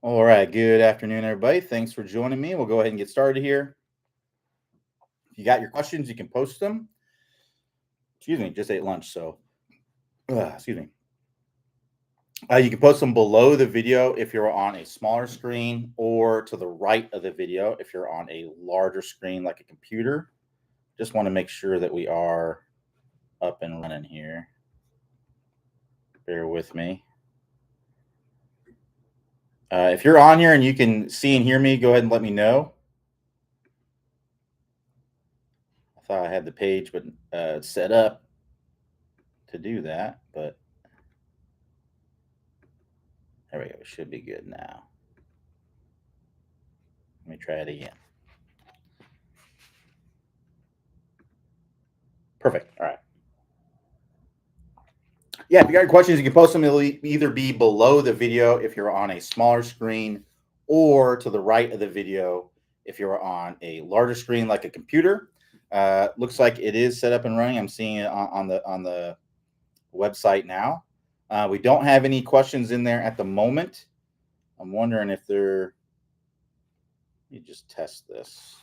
All right, good afternoon, everybody. Thanks for joining me. We'll go ahead and get started here. If you got your questions, you can post them. Excuse me, just ate lunch, so excuse me. You can post them below the video if you're on a smaller screen, or to the right of the video if you're on a larger screen like a computer. Just want to make sure that we are up and running here. Bear with me. If you're on here and you can see and hear me, go ahead and let me know. I thought I had the page but set up to do that, but there we go. It should be good now. Let me try it again. Perfect. All right. Yeah, if you got any questions, you can post them. It'll either be below the video if you're on a smaller screen, or to the right of the video if you're on a larger screen like a computer. Looks like it is set up and running. I'm seeing it on the website now. We don't have any questions in there at the moment. I'm wondering if they're. Let me just test this.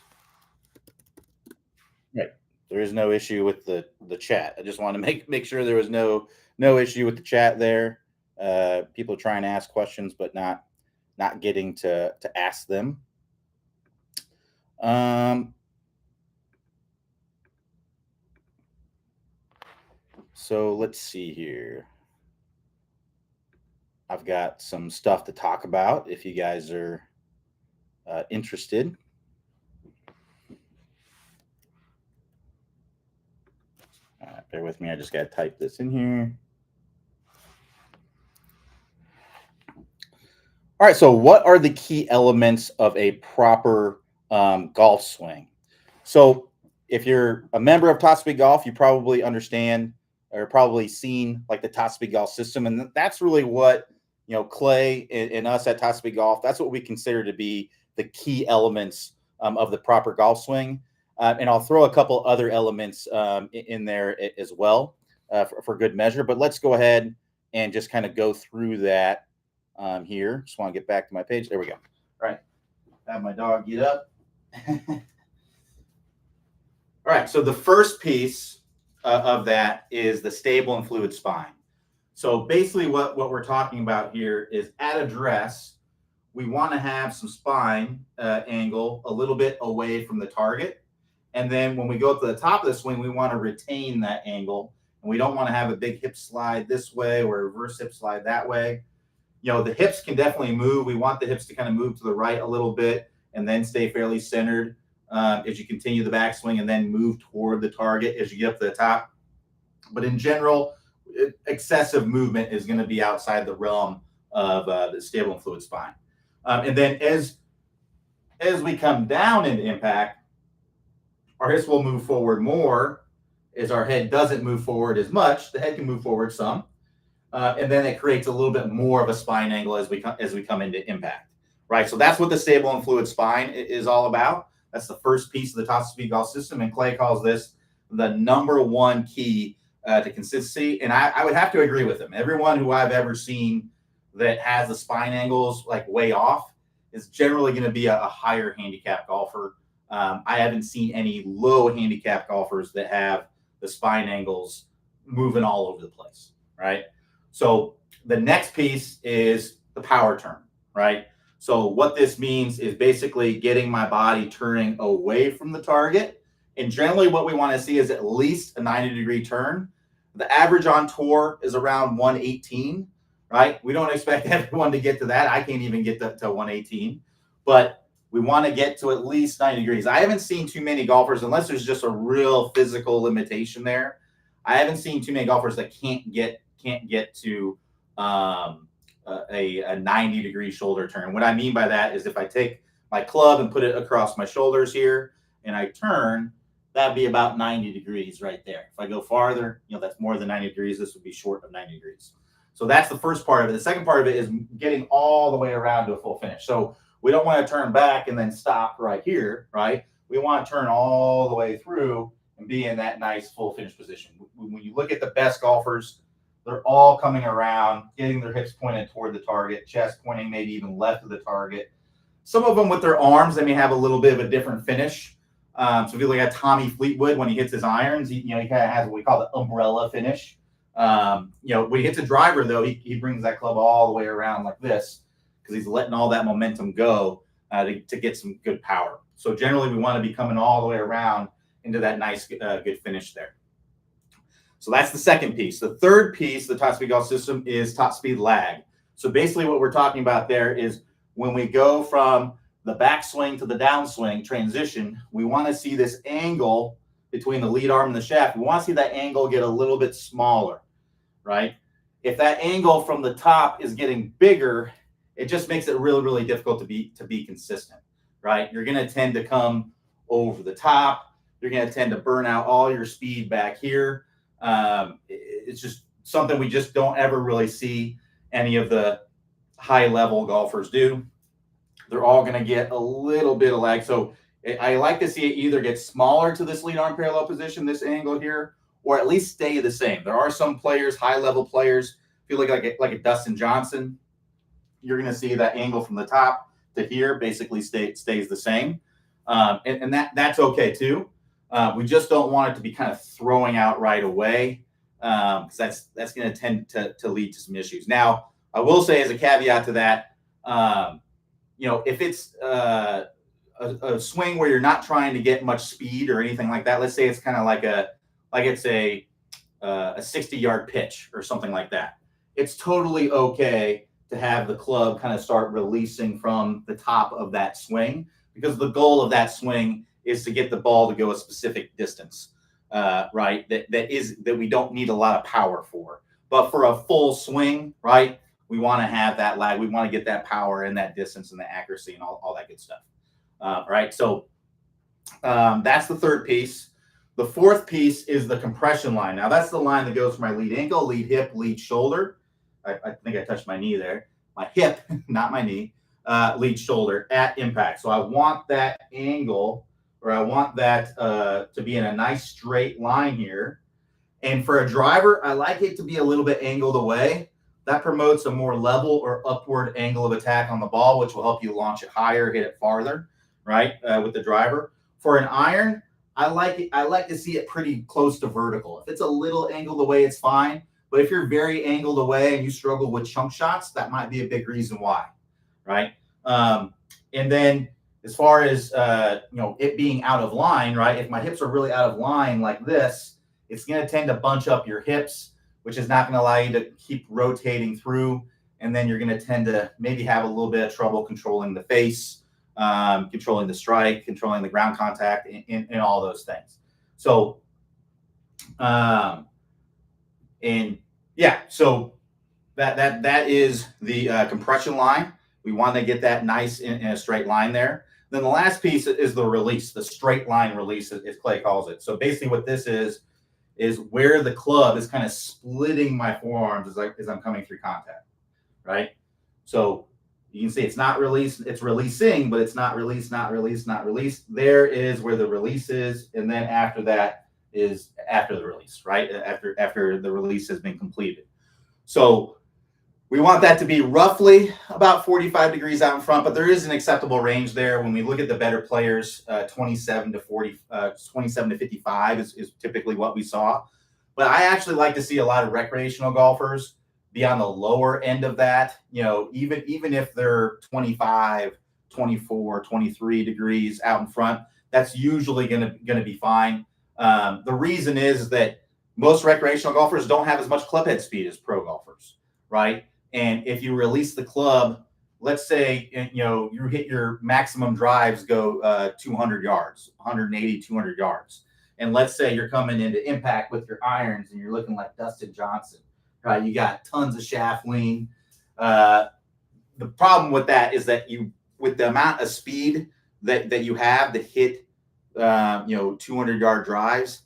Right. There is no issue with the chat. I just want to make sure there was no issue with the chat there. People trying to ask questions but not getting to ask them. So let's see here. I've got some stuff to talk about if you guys are interested. Bear with me. I just got to type this in here. All right. So, what are the key elements of a proper golf swing? So, if you're a member of Top Speed Golf, you probably understand or probably seen like the Top Speed Golf system, and that's really what Clay and us at Top Speed Golf. That's what we consider to be the key elements of the proper golf swing. And I'll throw a couple other elements in there as well for good measure. But let's go ahead and just kind of go through that here. Just want to get back to my page. There we go. All right. Have my dog get up. All right. So the first piece of that is the stable and fluid spine. So basically what we're talking about here is at address, we want to have some spine angle a little bit away from the target. And then when we go up to the top of the swing, we want to retain that angle. And we don't want to have a big hip slide this way or a reverse hip slide that way. The hips can definitely move. We want the hips to kind of move to the right a little bit and then stay fairly centered as you continue the backswing, and then move toward the target as you get up to the top. But in general, excessive movement is going to be outside the realm of the stable and fluid spine. And then as we come down into impact, our hips will move forward more as our head doesn't move forward as much. The head can move forward some. And then it creates a little bit more of a spine angle as we come into impact, right? So that's what the stable and fluid spine is all about. That's the first piece of the Top Speed Golf system, and Clay calls this the number one key to consistency. And I would have to agree with him. Everyone who I've ever seen that has the spine angles like way off is generally going to be a higher handicap golfer. I haven't seen any low handicap golfers that have the spine angles moving all over the place, right? So the next piece is the power turn, right? So what this means is basically getting my body turning away from the target. And generally what we want to see is at least a 90-degree turn. The average on tour is around 118, right? We don't expect everyone to get to that. I can't even get to 118, but we want to get to at least 90 degrees. I haven't seen too many golfers, unless there's just a real physical limitation there. I haven't seen too many golfers that can't get to a 90-degree shoulder turn. What I mean by that is if I take my club and put it across my shoulders here and I turn, that'd be about 90 degrees right there. If I go farther, that's more than 90 degrees. This would be short of 90 degrees. So that's the first part of it. The second part of it is getting all the way around to a full finish. So we don't want to turn back and then stop right here, right? We want to turn all the way through and be in that nice full finish position. When you look at the best golfers, they're all coming around, getting their hips pointed toward the target, chest pointing maybe even left of the target. Some of them with their arms, they may have a little bit of a different finish. So if you look at Tommy Fleetwood, when he hits his irons, he kind of has what we call the umbrella finish. When he hits a driver, though, he brings that club all the way around like this because he's letting all that momentum go to get some good power. So generally, we want to be coming all the way around into that nice, good finish there. So that's the second piece. The third piece, the top speed golf system, is top speed lag. So basically what we're talking about there is when we go from the backswing to the downswing transition, we want to see this angle between the lead arm and the shaft. We want to see that angle get a little bit smaller, right? If that angle from the top is getting bigger, it just makes it really, really difficult to be consistent, right? You're going to tend to come over the top. You're going to tend to burn out all your speed back here. It's just something we just don't ever really see any of the high level golfers do. They're all going to get a little bit of lag. So I like to see it either get smaller to this lead arm parallel position, this angle here, or at least stay the same. There are some players, high level players, if you look like a Dustin Johnson, you're going to see that angle from the top to here basically stays the same. And that's okay too. We just don't want it to be kind of throwing out right away because that's going to tend to lead to some issues. Now, I will say as a caveat to that, if it's a swing where you're not trying to get much speed or anything like that, let's say it's kind of like it's a 60-yard pitch or something like that. It's totally okay to have the club kind of start releasing from the top of that swing because the goal of that swing is to get the ball to go a specific distance, right? That we don't need a lot of power for. But for a full swing, right, we want to have that lag. We want to get that power and that distance and the accuracy and all that good stuff. Right. So that's the third piece. The fourth piece is the compression line. Now that's the line that goes from my lead ankle, lead hip, lead shoulder. I think I touched my knee there. My hip, not my knee, lead shoulder at impact. So I want that angle, or I want that to be in a nice straight line here. And for a driver, I like it to be a little bit angled away. That promotes a more level or upward angle of attack on the ball, which will help you launch it higher, hit it farther, right, with the driver. For an iron, I like to see it pretty close to vertical. If it's a little angled away, it's fine. But if you're very angled away and you struggle with chunk shots, that might be a big reason why, right? And then as far as it being out of line, right? If my hips are really out of line like this, it's going to tend to bunch up your hips, which is not going to allow you to keep rotating through. And then you're going to tend to maybe have a little bit of trouble controlling the face, controlling the strike, controlling the ground contact, and all those things. So, so that is the compression line. We want to get that nice in a straight line there. Then the last piece is the release, the straight line release, as Clay calls it. So basically what this is where the club is kind of splitting my forearms as I'm coming through contact, right? So you can see it's not released, it's releasing, but it's not released, not released, not released. There is where the release is, and then after that is after the release, right? After the release has been completed. So we want that to be roughly about 45 degrees out in front, but there is an acceptable range there. When we look at the better players, 27 to 55 is typically what we saw. But I actually like to see a lot of recreational golfers be on the lower end of that, even if they're 25, 24, 23 degrees out in front, that's usually going to be fine. The reason is that most recreational golfers don't have as much club head speed as pro golfers, right? And if you release the club, let's say, you hit your maximum drives go 200 yards, 180, 200 yards. And let's say you're coming into impact with your irons and you're looking like Dustin Johnson, right? You got tons of shaft lean. The problem with that is that with the amount of speed that you have to hit, 200-yard drives,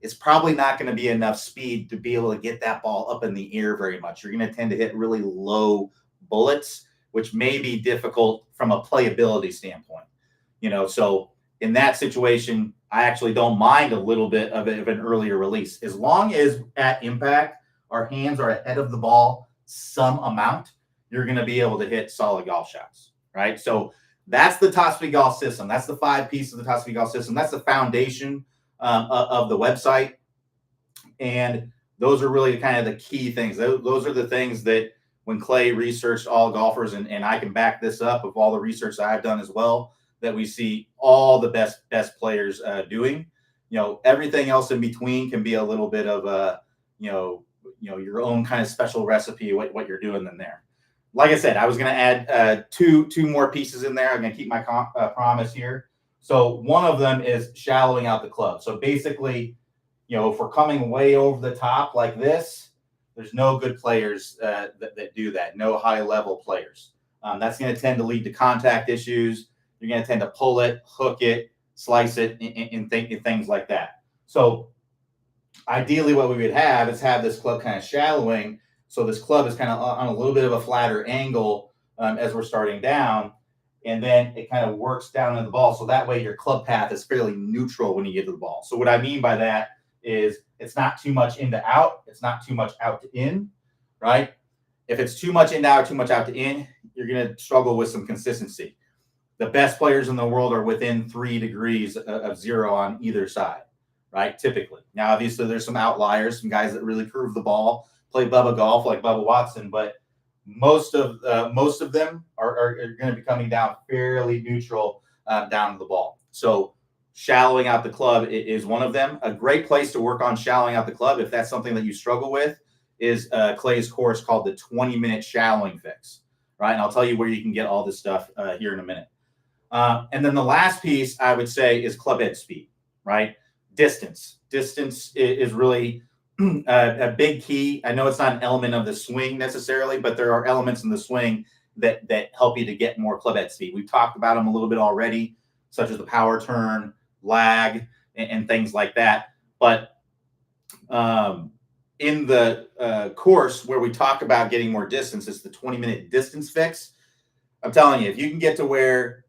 it's probably not going to be enough speed to be able to get that ball up in the air very much. You're going to tend to hit really low bullets, which may be difficult from a playability standpoint. So in that situation, I actually don't mind a little bit of an earlier release. As long as at impact, our hands are ahead of the ball some amount, you're going to be able to hit solid golf shots, right? So that's the top speed golf system. That's the 5 pieces of the top speed golf system. That's the foundation of the website. And those are really kind of the key things. Those are the things that when Clay researched all golfers, and I can back this up of all the research that I've done as well, that we see all the best players doing. Everything else in between can be a little bit of a, your own kind of special recipe, what you're doing in there. Like I said, I was going to add two more pieces in there. I'm going to keep my promise here. So one of them is shallowing out the club. So basically, if we're coming way over the top like this, there's no good players that do that. No high level players. That's going to tend to lead to contact issues. You're going to tend to pull it, hook it, slice it, and things like that. So ideally what we would have is have this club kind of shallowing. So this club is kind of on a little bit of a flatter angle as we're starting down. And then it kind of works down in the ball. So that way your club path is fairly neutral when you get to the ball. So what I mean by that is it's not too much in to out. It's not too much out to in, right? If it's too much in to out, too much out to in, you're going to struggle with some consistency. The best players in the world are within 3 degrees of zero on either side, right? Typically. Now, obviously, there's some outliers, some guys that really curve the ball, play Bubba golf like Bubba Watson, but most of them are going to be coming down fairly neutral down to the ball. So shallowing out the club is one of them. A great place to work on shallowing out the club, if that's something that you struggle with, is Clay's course called the 20-minute shallowing fix, right? And I'll tell you where you can get all this stuff here in a minute. And then the last piece I would say is club head speed, right? Distance. Distance is really a big key. I know it's not an element of the swing necessarily, but there are elements in the swing that help you to get more club head speed. We've talked about them a little bit already, such as the power turn, lag, and things like that. But in the course where we talk about getting more distance, it's the 20-minute distance fix. I'm telling you, if you can get to where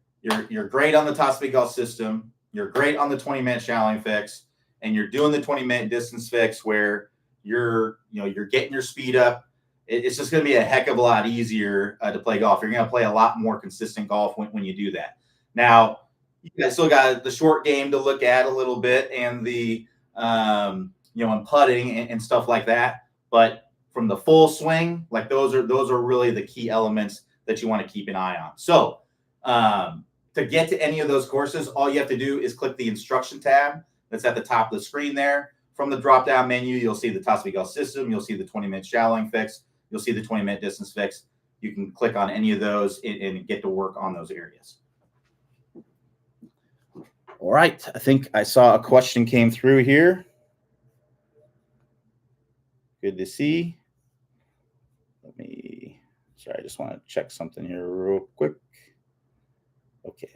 you're great on the top speed golf system, you're great on the 20-minute shallowing fix, and you're doing the 20-minute distance fix where you're getting your speed up, it's just going to be a heck of a lot easier to play golf. You're going to play a lot more consistent golf when you do that. Now, you guys still got the short game to look at a little bit, and the and putting and stuff like that. But from the full swing, like those are really the key elements that you want to keep an eye on. So to get to any of those courses, all you have to do is click the instruction tab that's at the top of the screen there. From the drop-down menu, you'll see the top speed golf system. You'll see the 20-minute shallowing fix. You'll see the 20-minute distance fix. You can click on any of those and get to work on those areas. All right. I think I saw a question came through here. Good to see. Sorry, I just want to check something here real quick. Okay.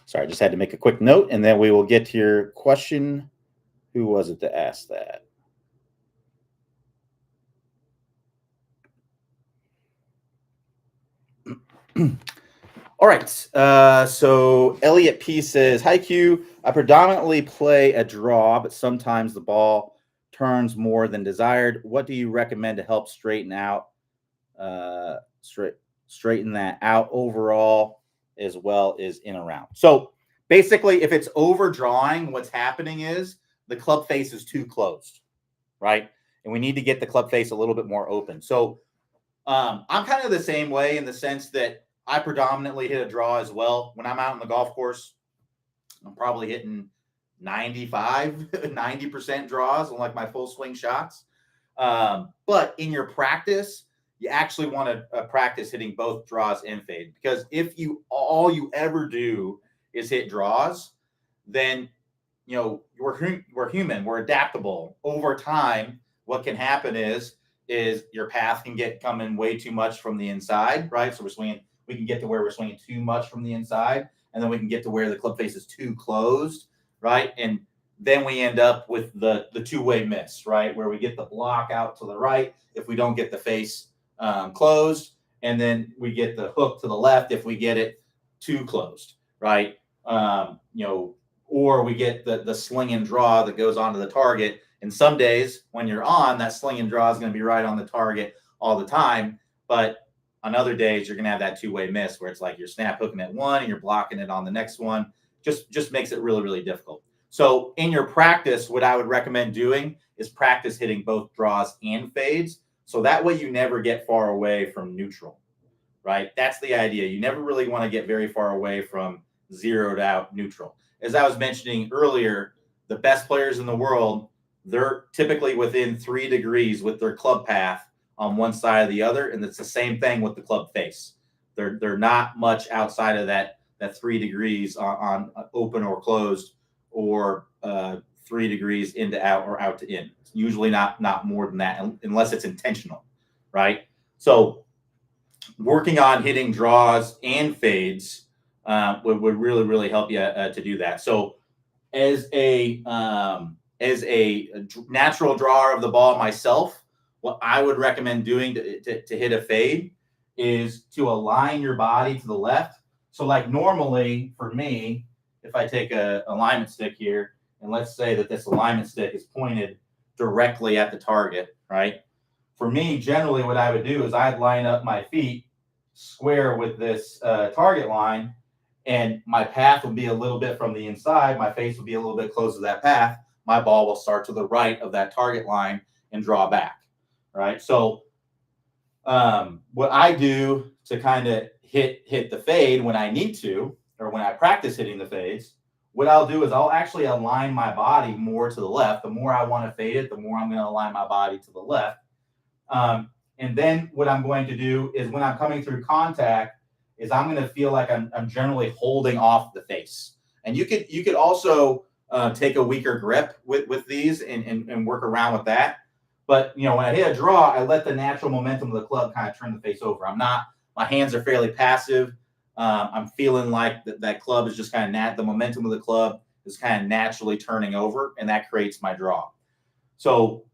Sorry, I just had to make a quick note, and then we will get to your question. Who was it that asked that? All right. So Elliot P says, "Hi Q. I predominantly play a draw, but sometimes the ball turns more than desired. What do you recommend to help straighten out, straighten that out overall, as well as in a round?" So basically, if it's overdrawing, what's happening is the club face is too closed, right? And we need to get the club face a little bit more open. So I'm kind of the same way in the sense that I predominantly hit a draw as well. When I'm out on the golf course, I'm probably hitting 90% draws on like my full swing shots. But in your practice, you actually want to practice hitting both draws and fade, because if all you ever do is hit draws, then we're human, we're adaptable. Over time, what can happen is your path can get coming way too much from the inside, right? So we can get to where we're swinging too much from the inside, and then we can get to where the club face is too closed, right? And then we end up with the two-way miss, right? Where we get the block out to the right if we don't get the face closed, and then we get the hook to the left if we get it too closed, right? or we get the sling and draw that goes onto the target. And some days when you're on, that sling and draw is going to be right on the target all the time. But on other days, you're going to have that two-way miss where it's like you're snap hooking at one and you're blocking it on the next one. Just makes it really, really difficult. So in your practice, what I would recommend doing is practice hitting both draws and fades. So that way you never get far away from neutral, right? That's the idea. You never really want to get very far away from zeroed out neutral. As I was mentioning earlier, the best players in the world, they're typically within 3 degrees with their club path on one side or the other, and it's the same thing with the club face. They're not much outside of that 3 degrees on open or closed, or 3 degrees into out or out to in. It's usually not more than that unless it's intentional, right? So working on hitting draws and fades would really, really help you to do that. So as a natural drawer of the ball myself, what I would recommend doing to hit a fade is to align your body to the left. So like normally for me, if I take a alignment stick here, and let's say that this alignment stick is pointed directly at the target, right? For me, generally what I would do is I'd line up my feet square with this target line, and my path will be a little bit from the inside. My face will be a little bit close to that path. My ball will start to the right of that target line and draw back, right? So what I do to kind of hit the fade when I need to, or when I practice hitting the fades, what I'll do is I'll actually align my body more to the left. The more I want to fade it, the more I'm going to align my body to the left. And then what I'm going to do is when I'm coming through contact is I'm going to feel like I'm generally holding off the face. And you could also take a weaker grip with these and work around with that. But, when I hit a draw, I let the natural momentum of the club kind of turn the face over. My hands are fairly passive. I'm feeling like that club is just kind of the momentum of the club is kind of naturally turning over, and that creates my draw. So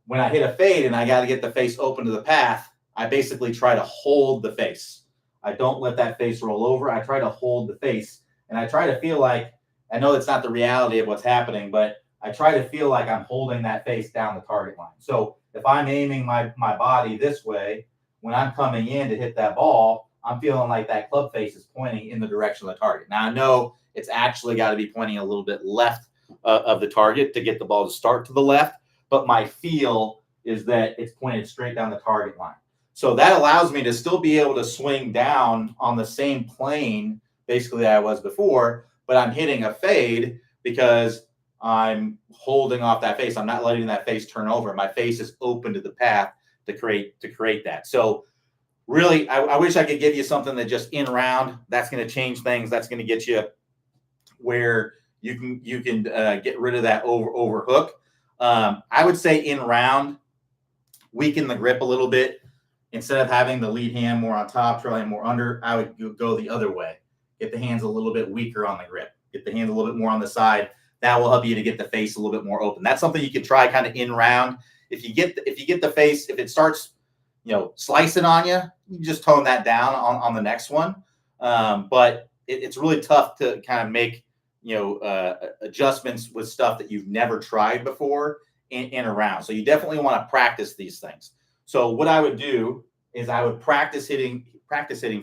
when I hit a fade and I got to get the face open to the path, I basically try to hold the face. I don't let that face roll over. I try to hold the face, and I try to feel like, I know that's not the reality of what's happening, but I try to feel like I'm holding that face down the target line. So if I'm aiming my body this way, when I'm coming in to hit that ball, I'm feeling like that club face is pointing in the direction of the target. Now I know it's actually got to be pointing a little bit left of the target to get the ball to start to the left, but my feel is that it's pointed straight down the target line. So that allows me to still be able to swing down on the same plane basically that I was before, but I'm hitting a fade because I'm holding off that face. I'm not letting that face turn over. My face is open to the path to create that. So really, I wish I could give you something that just in round, that's going to change things. That's going to get you where you can get rid of that over hook. I would say in round, weaken the grip a little bit. Instead of having the lead hand more on top, trailing more under, I would go the other way. Get the hands a little bit weaker on the grip. Get the hands a little bit more on the side. That will help you to get the face a little bit more open. That's something you can try kind of in round. If you get the face, if it starts, slicing on you, you just tone that down on the next one. But it's really tough to kind of make, adjustments with stuff that you've never tried before in a round. So you definitely want to practice these things. So what I would do is I would practice hitting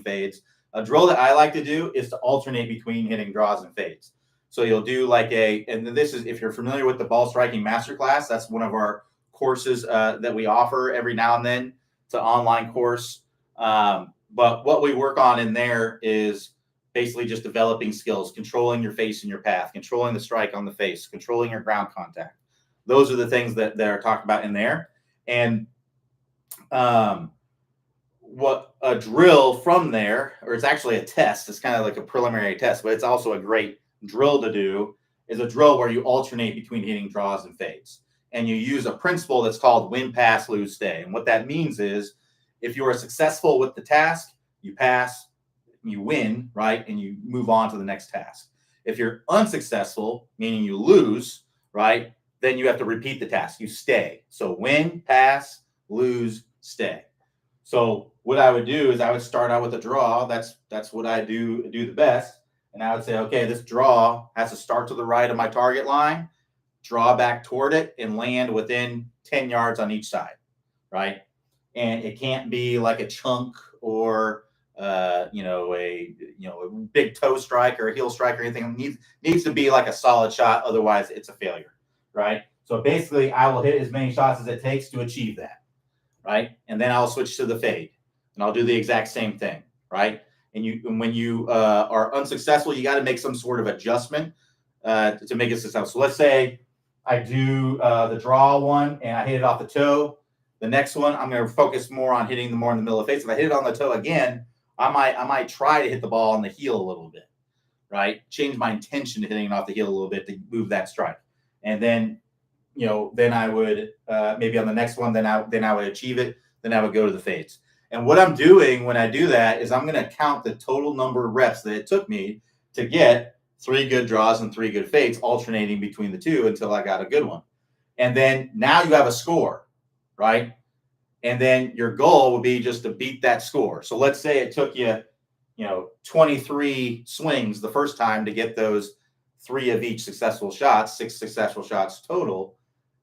fades. A drill that I like to do is to alternate between hitting draws and fades. So you'll do and this is, if you're familiar with the ball striking masterclass, that's one of our courses that we offer every now and then. It's an online course. But what we work on in there is basically just developing skills, controlling your face and your path, controlling the strike on the face, controlling your ground contact. Those are the things that are talked about in there. And what a drill from there, or it's actually a test, it's kind of like a preliminary test, but it's also a great drill to do, is a drill where you alternate between hitting draws and fades. And you use a principle that's called win, pass, lose, stay. And what that means is if you are successful with the task, you pass, you win, right? And you move on to the next task. If you're unsuccessful, meaning you lose, right? Then you have to repeat the task. You stay. So win, pass, lose, stay. So what I would do is I would start out with a draw. That's what I do the best. And I would say, okay, this draw has to start to the right of my target line, draw back toward it, and land within 10 yards on each side, right? And it can't be like a chunk or a big toe strike or a heel strike or anything. It needs to be like a solid shot. Otherwise, it's a failure, right? So basically, I will hit as many shots as it takes to achieve that, right? And then I'll switch to the fade, and I'll do the exact same thing, right? And when you are unsuccessful, you got to make some sort of adjustment to make it successful. So let's say I do the draw one and I hit it off the toe. The next one, I'm going to focus more on hitting more in the middle of the face. If I hit it on the toe again, I might try to hit the ball on the heel a little bit, right? Change my intention to hitting it off the heel a little bit to move that strike. And then, then I would maybe on the next one, then I would achieve it. Then I would go to the fades. And what I'm doing when I do that is I'm going to count the total number of reps that it took me to get 3 good draws and 3 good fades, alternating between the two until I got a good one. And then now you have a score, right? And then your goal would be just to beat that score. So let's say it took you, 23 swings the first time to get those 3 of each successful shots, 6 successful shots total.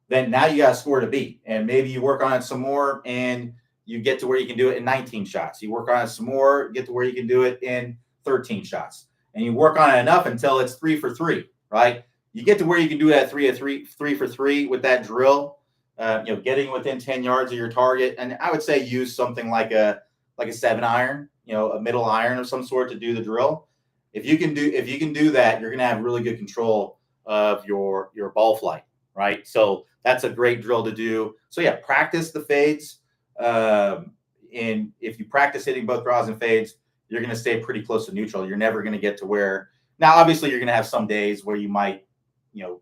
Then now you got a score to beat. And maybe you work on it some more and you get to where you can do it in 19 shots. You work on it some more, get to where you can do it in 13 shots. And you work on it enough until it's 3 for 3, right? You get to where you can do that 3 for 3 with that drill, getting within 10 yards of your target. And I would say use something like a 7-iron, a middle iron of some sort to do the drill. If you can do that, you're going to have really good control of your ball flight, right? So that's a great drill to do. So yeah, practice the fades. And if you practice hitting both draws and fades, you're going to stay pretty close to neutral. You're never going to get to where. Now, obviously, you're going to have some days where you might,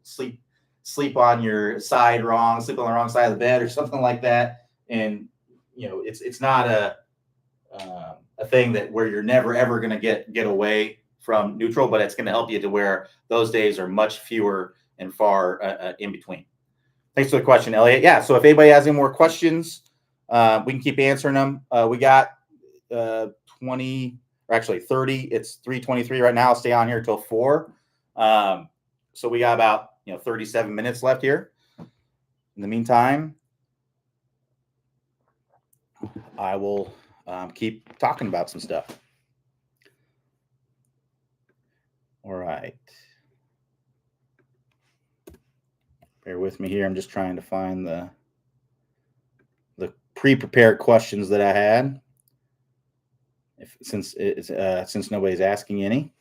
sleep on your side wrong, sleep on the wrong side of the bed or something like that. And it's not a thing that where you're never ever going to get away from neutral, but it's going to help you to where those days are much fewer and far in between. Thanks for the question, Elliot. Yeah. So if anybody has any more questions, we can keep answering them. We got 20 or actually 30. It's 3:23 right now. I'll stay on here till 4. So we got about 37 minutes left here. In the meantime, I will keep talking about some stuff. All right. Bear with me here. I'm just trying to find the pre-prepared questions that I had. Since nobody's asking any.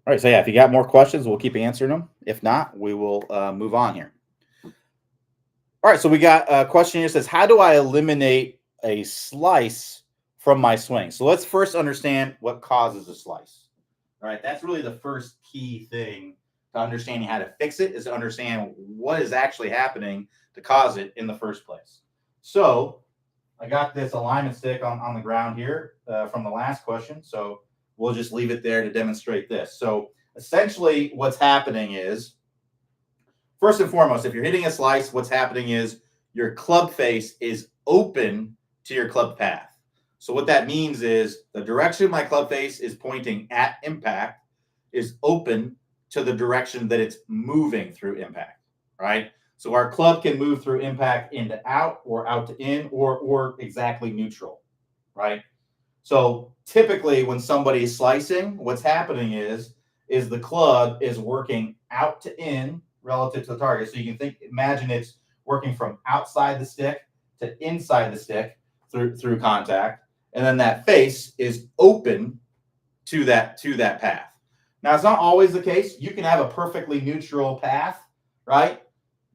All right, so yeah, if you got more questions, we'll keep answering them. If not, we will move on here. All right, so we got a question here that says, how do I eliminate a slice from my swing? So let's first understand what causes a slice. All right, that's really the first key thing to understanding how to fix it, is to understand what is actually happening to cause it in the first place. So I got this alignment stick on the ground here from the last question. So we'll just leave it there to demonstrate this. So essentially what's happening is, first and foremost, if you're hitting a slice, what's happening is your club face is open to your club path. So what that means is the direction my club face is pointing at impact is open to the direction that it's moving through impact, right? So our club can move through impact into out or out to in or exactly neutral, right? So typically when somebody is slicing, what's happening is the club is working out to in relative to the target. So you can imagine it's working from outside the stick to inside the stick through contact. And then that face is open to that path. Now, it's not always the case. You can have a perfectly neutral path, right?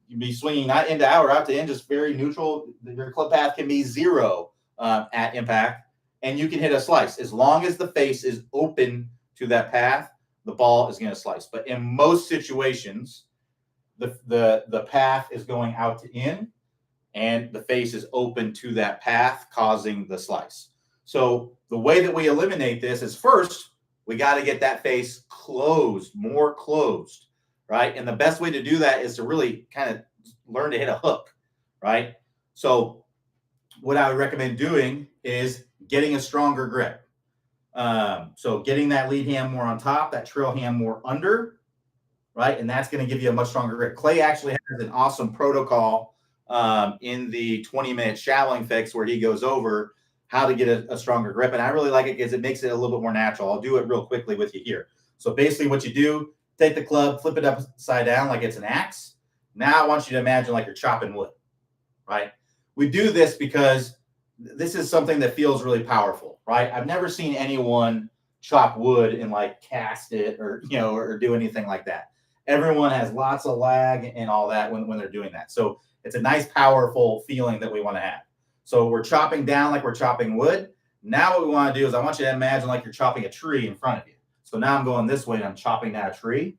You'd be swinging not into out or out to in, just very neutral. Your club path can be 0 at impact, and you can hit a slice. As long as the face is open to that path, the ball is going to slice. But in most situations, the path is going out to in, and the face is open to that path, causing the slice. So the way that we eliminate this is, first, we got to get that face closed, more closed, right? And the best way to do that is to really kind of learn to hit a hook, right? So what I would recommend doing is getting a stronger grip. So getting that lead hand more on top, that trail hand more under, right? And that's going to give you a much stronger grip. Clay actually has an awesome protocol in the 20-minute shallowing fix where he goes over how to get a stronger grip. And I really like it because it makes it a little bit more natural. I'll do it real quickly with you here. So basically what you do, take the club, flip it upside down like it's an axe. Now I want you to imagine like you're chopping wood, right? We do this because this is something that feels really powerful, right? I've never seen anyone chop wood and like cast it or, or do anything like that. Everyone has lots of lag and all that when they're doing that. So it's a nice, powerful feeling that we want to have. So we're chopping down like we're chopping wood. Now what we want to do is I want you to imagine like you're chopping a tree in front of you. So now I'm going this way and I'm chopping down a tree.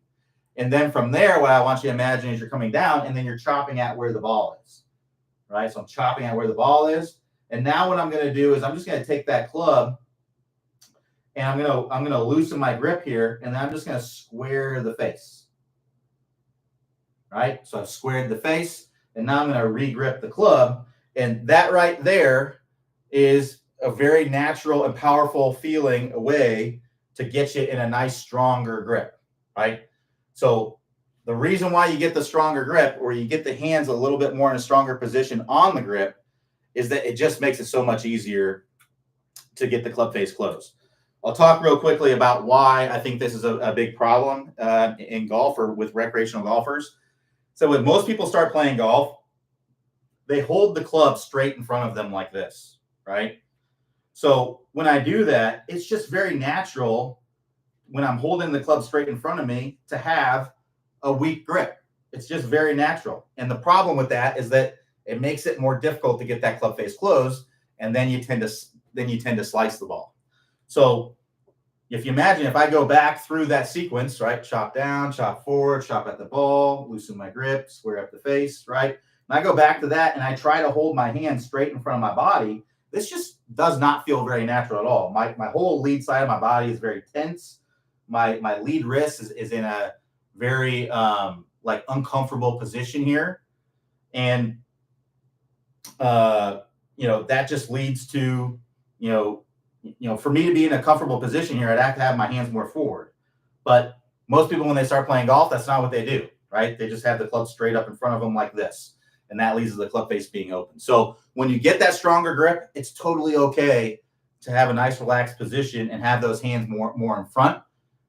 And then from there, what I want you to imagine is you're coming down and then you're chopping at where the ball is, right? So I'm chopping at where the ball is. And now what I'm going to do is I'm just going to take that club and I'm going to loosen my grip here, and then I'm just going to square the face, right? So I've squared the face, and now I'm going to re-grip the club. And that right there is a very natural and powerful feeling way to get you in a nice, stronger grip, right? So the reason why you get the stronger grip, or you get the hands a little bit more in a stronger position on the grip, is that it just makes it so much easier to get the club face closed. I'll talk real quickly about why I think this is a big problem in golf or with recreational golfers. So when most people start playing golf, they hold the club straight in front of them like this, right? So when I do that, it's just very natural when I'm holding the club straight in front of me to have a weak grip. It's just very natural. And the problem with that is that it makes it more difficult to get that club face closed, and then you tend to slice the ball. So if you imagine, if I go back through that sequence, right, chop down, chop forward, chop at the ball, loosen my grip, square up the face, right, and I go back to that and I try to hold my hand straight in front of my body, this just does not feel very natural at all. My whole lead side of my body is very tense. My lead wrist is in a very like uncomfortable position here, and that just leads to, for me to be in a comfortable position here, I'd have to have my hands more forward. But most people, when they start playing golf, that's not what they do, right? They just have the club straight up in front of them like this, and that leads to the club face being open. So when you get that stronger grip, it's totally okay to have a nice relaxed position and have those hands more in front,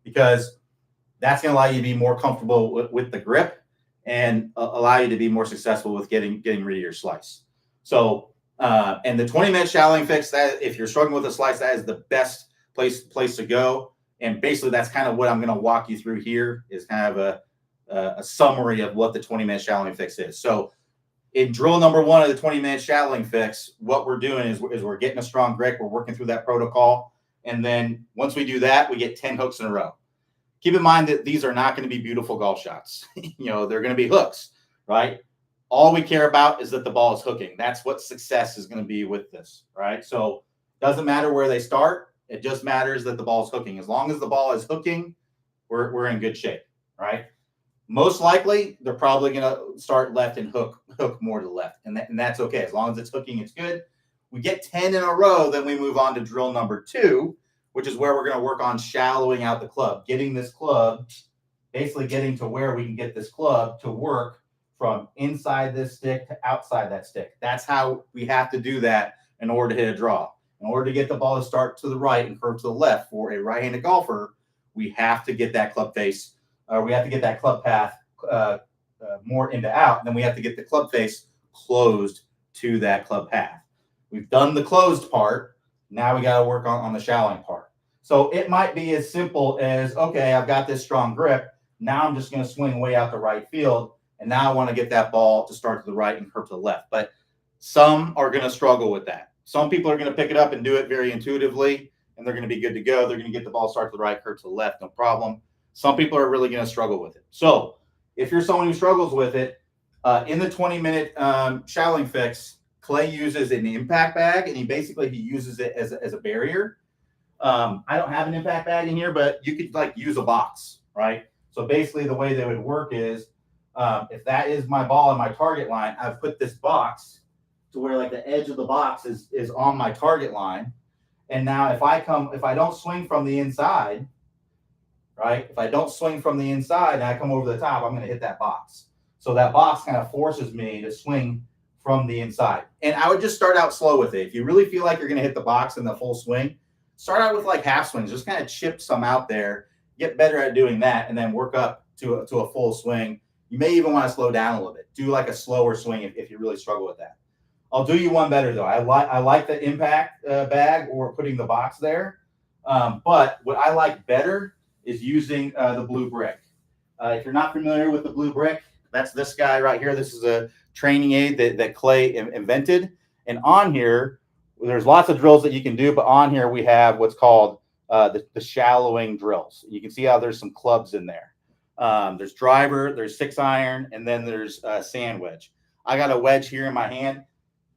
because that's going to allow you to be more comfortable with the grip and allow you to be more successful with getting rid of your slice. So, and the 20-minute shallowing fix, that if you're struggling with a slice, that is the best place to go. And basically, that's kind of what I'm going to walk you through here, is kind of a summary of what the 20-minute shallowing fix is. So in drill number 1 of the 20-minute shallowing fix, what we're doing is we're getting a strong grip. We're working through that protocol. And then once we do that, we get 10 hooks in a row. Keep in mind that these are not going to be beautiful golf shots. They're going to be hooks, right? All we care about is that the ball is hooking. That's what success is going to be with this, right? So it doesn't matter where they start. It just matters that the ball is hooking. As long as the ball is hooking, we're in good shape, right? Most likely, they're probably going to start left and hook more to the left, and that's okay. As long as it's hooking, it's good. We get 10 in a row, then we move on to drill number 2, which is where we're going to work on shallowing out the club, getting this club, basically getting to where we can get this club to work from inside this stick to outside that stick. That's how we have to do that in order to hit a draw. In order to get the ball to start to the right and curve to the left for a right-handed golfer, we have to get that club face, or we have to get that club path more into out, and then we have to get the club face closed to that club path. We've done the closed part. Now we got to work on the shallowing part. So it might be as simple as, okay, I've got this strong grip. Now I'm just going to swing way out the right field. And now I want to get that ball to start to the right and curve to the left. But some are going to struggle with that. Some people are going to pick it up and do it very intuitively, and they're going to be good to go. They're going to get the ball start to the right, curve to the left, no problem. Some people are really going to struggle with it. So if you're someone who struggles with it, in the 20-minute shallowing fix, Clay uses an impact bag, and he uses it as a barrier. I don't have an impact bag in here, but you could use a box, right? So basically the way they would work is, if that is my ball on my target line, I've put this box to where the edge of the box is on my target line. And now if I don't swing from the inside, right? If I don't swing from the inside and I come over the top, I'm going to hit that box. So that box kind of forces me to swing from the inside. And I would just start out slow with it. If you really feel like you're going to hit the box in the full swing, start out with like half swings. Just kind of chip some out there, get better at doing that, and then work up to a full swing. You may even want to slow down a little bit. Do like a slower swing if you really struggle with that. I'll do you one better though. I like the impact bag or putting the box there. But what I like better is using the blue brick. If you're not familiar with the blue brick, that's this guy right here. This is a training aid that Clay invented. And on here, there's lots of drills that you can do, but on here we have what's called the shallowing drills. You can see how there's some clubs in there. There's driver, there's 6-iron, and then there's sand wedge. I got a wedge here in my hand.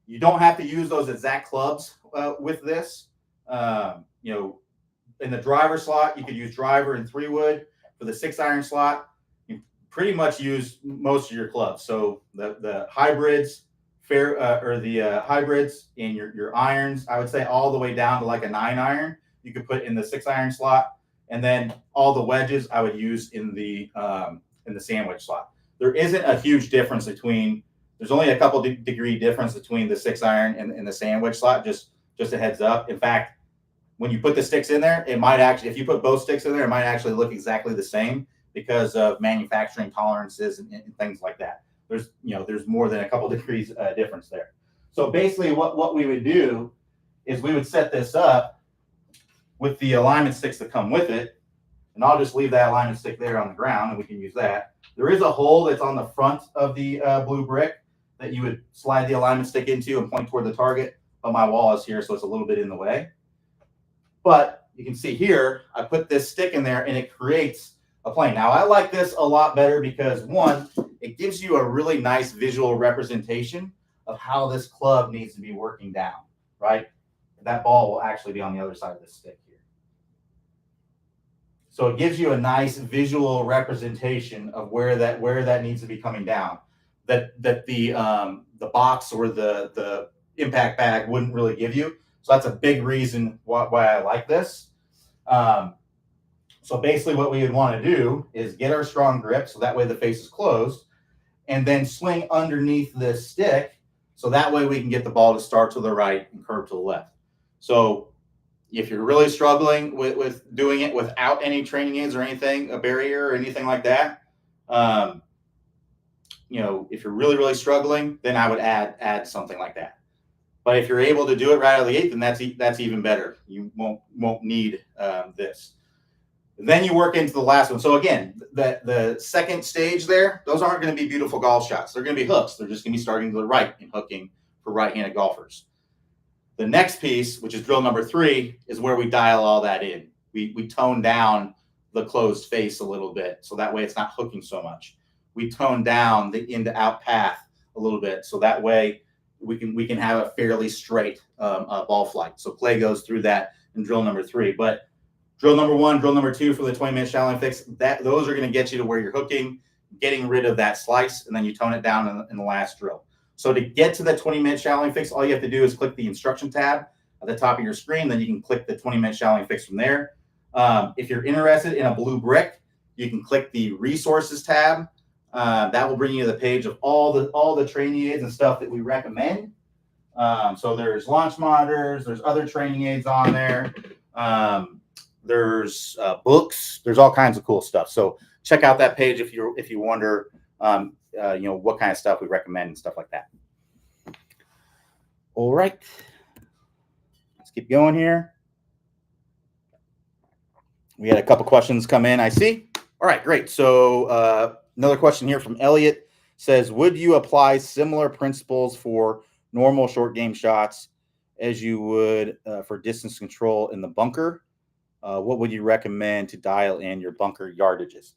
You don't have to use those exact clubs with this. In the driver slot, you could use driver and 3-wood. For the 6-iron slot, you pretty much use most of your clubs. So the hybrids, hybrids in your irons, I would say all the way down to like a 9-iron, you could put in the 6-iron slot, and then all the wedges I would use in the sandwich slot. There isn't a huge difference between. There's only a couple degree difference between the 6-iron and the sandwich slot. Just a heads up. In fact, when you put the sticks in there, it might actually, if you put both sticks in there, it might actually look exactly the same because of manufacturing tolerances and things like that. There's more than a couple degrees difference there. So basically what we would do is we would set this up with the alignment sticks that come with it. And I'll just leave that alignment stick there on the ground and we can use that. There is a hole that's on the front of the blue brick that you would slide the alignment stick into and point toward the target. But my wall is here, so it's a little bit in the way. But you can see here, I put this stick in there and it creates a plane. Now, I like this a lot better because, one, it gives you a really nice visual representation of how this club needs to be working down, right? That ball will actually be on the other side of the stick here. So it gives you a nice visual representation of where that needs to be coming down. That the box or the impact bag wouldn't really give you. So that's a big reason why I like this. So basically what we would want to do is get our strong grip so that way the face is closed, and then swing underneath this stick so that way we can get the ball to start to the right and curve to the left. So if you're really struggling with doing it without any training aids or anything, a barrier or anything like that, if you're really, really struggling, then I would add something like that. But if you're able to do it right out of the gate, then that's even better. You won't need this. Then you work into the last one. So again, the second stage there, those aren't going to be beautiful golf shots. They're going to be hooks. They're just going to be starting to the right and hooking for right-handed golfers. The next piece, which is drill number 3, is where we dial all that in. We tone down the closed face a little bit, so that way it's not hooking so much. We tone down the in to out path a little bit, so that way we can have a fairly straight ball flight. So Clay goes through that in drill number 3. But drill number 1, drill number 2 for the 20-minute shallowing fix, those are going to get you to where you're hooking, getting rid of that slice, and then you tone it down in the last drill. So to get to the 20-minute shallowing fix, all you have to do is click the instruction tab at the top of your screen. Then you can click the 20-minute shallowing fix from there. If you're interested in a blue brick, you can click the resources tab. That will bring you to the page of all the training aids and stuff that we recommend. So there's launch monitors, there's other training aids on there. There's books, there's all kinds of cool stuff. So check out that page if you wonder what kind of stuff we recommend and stuff like that. All right, let's keep going here. We had a couple questions come in, I see. All right, great. So another question here from Elliot says, would you apply similar principles for normal short game shots as you would for distance control in the bunker? What would you recommend to dial in your bunker yardages?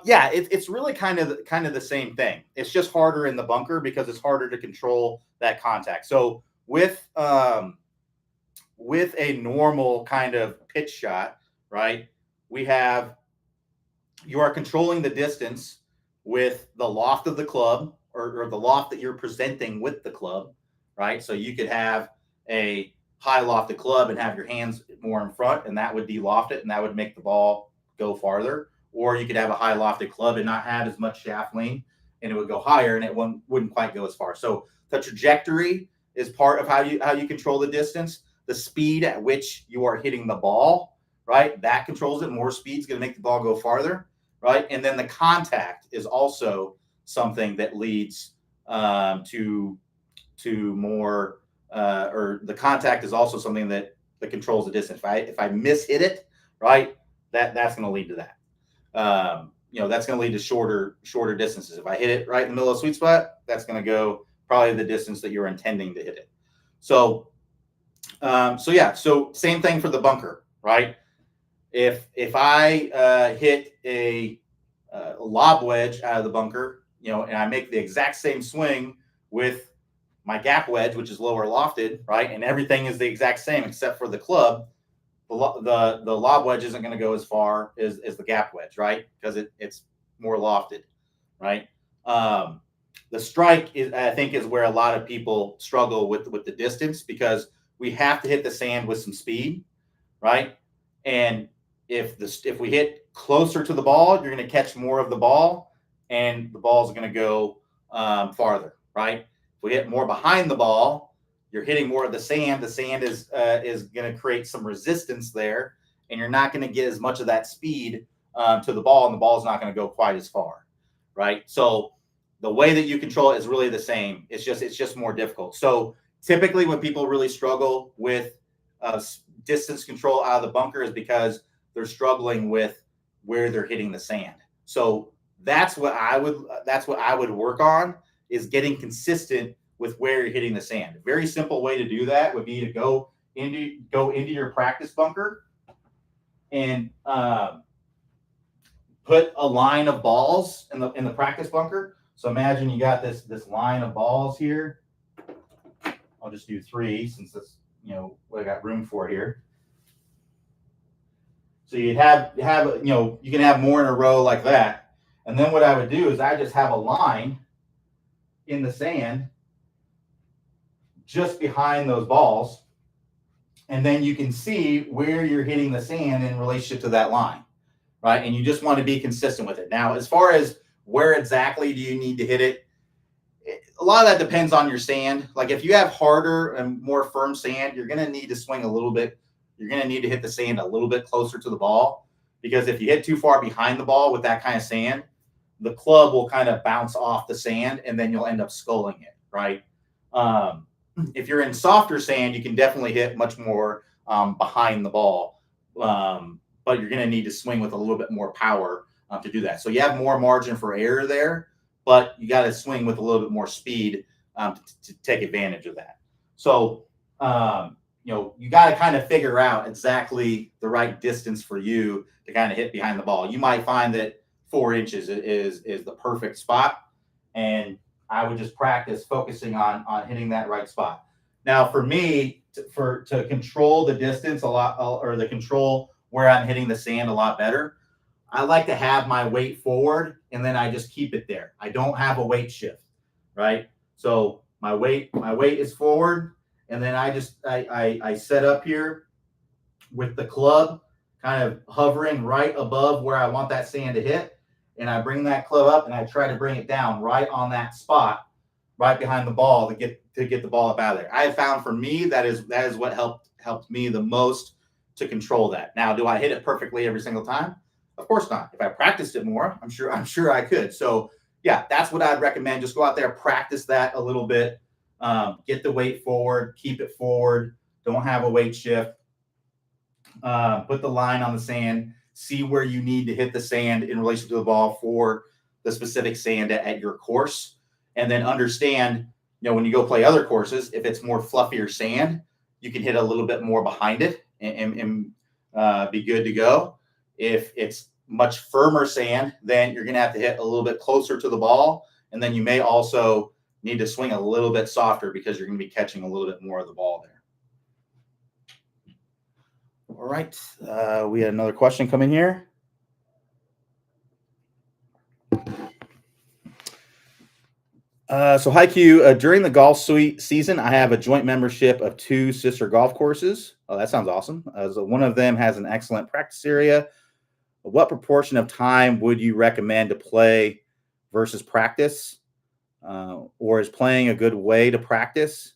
Yeah, it's really kind of the same thing. It's just harder in the bunker because it's harder to control that contact. So with a normal kind of pitch shot, right, you are controlling the distance with the loft of the club or the loft that you're presenting with the club, right? So you could have a high lofted club and have your hands more in front, and that would de-loft it, and that would make the ball go farther. Or you could have a high lofted club and not have as much shaft lean, and it would go higher, and it wouldn't quite go as far. So the trajectory is part of how you control the distance. The speed at which you are hitting the ball, right? That controls it. More speed is going to make the ball go farther, right? And then the contact is also something that leads to more, or the contact is also something that controls the distance. If I mishit it, right, that's going to lead to that. That's going to lead to shorter distances. If I hit it right in the middle of the sweet spot, that's going to go probably the distance that you're intending to hit it. So same thing for the bunker, right? If I hit a lob wedge out of the bunker, and I make the exact same swing with my gap wedge, which is lower lofted, right, and everything is the exact same except for the club, the lob wedge isn't going to go as far as the gap wedge, right? Because it's more lofted, right? The strike I think is where a lot of people struggle with the distance, because we have to hit the sand with some speed, right? And if we hit closer to the ball, you're going to catch more of the ball, and the ball is going to go farther, right? If we hit more behind the ball, you're hitting more of the sand. The sand is going to create some resistance there, and you're not going to get as much of that speed to the ball, and the ball is not going to go quite as far, right? So the way that you control it is really the same. It's just more difficult. So typically when people really struggle with distance control out of the bunker is because they're struggling with where they're hitting the sand. So that's what I would work on, is getting consistent with where you're hitting the sand. A very simple way to do that would be to go into your practice bunker and put a line of balls in the practice bunker. So imagine you got this line of balls here. I'll just do 3 since that's what I got room for here. So you have you can have more in a row like that. And then what I would do is I just have a line in the sand just behind those balls. And then you can see where you're hitting the sand in relationship to that line, right? And you just want to be consistent with it. Now, as far as where exactly do you need to hit it, a lot of that depends on your sand. Like if you have harder and more firm sand, you're going to need to swing a little bit. You're going to need to hit the sand a little bit closer to the ball, because if you hit too far behind the ball with that kind of sand, the club will kind of bounce off the sand, and then you'll end up sculling it, right? If you're in softer sand, you can definitely hit much more behind the ball, but you're going to need to swing with a little bit more power to do that. So you have more margin for error there, but you got to swing with a little bit more speed to take advantage of that. So, you got to kind of figure out exactly the right distance for you to kind of hit behind the ball. You might find that 4 inches is the perfect spot, and I would just practice focusing on hitting that right spot. Now, for me, to control the distance a lot, or the control where I'm hitting the sand a lot better, I like to have my weight forward, and then I just keep it there. I don't have a weight shift, right? So my weight is forward, and then I set up here with the club kind of hovering right above where I want that sand to hit, and I bring that club up and I try to bring it down right on that spot, right behind the ball to get the ball up out of there. I have found for me that is what helped me the most to control that. Now, do I hit it perfectly every single time? Of course not. If I practiced it more, I'm sure I could. So yeah, that's what I'd recommend. Just go out there, practice that a little bit, get the weight forward, keep it forward. Don't have a weight shift. Put the line on the sand, see where you need to hit the sand in relation to the ball for the specific sand at your course. And then understand, when you go play other courses, if it's more fluffier sand, you can hit a little bit more behind it and be good to go. If it's much firmer sand, then you're going to have to hit a little bit closer to the ball. And then you may also need to swing a little bit softer, because you're going to be catching a little bit more of the ball there. All right. We had another question come in here. So Haiku, during the golf suite season, I have a joint membership of two sister golf courses. Oh, that sounds awesome. So one of them has an excellent practice area. What proportion of time would you recommend to play versus practice? Or is playing a good way to practice?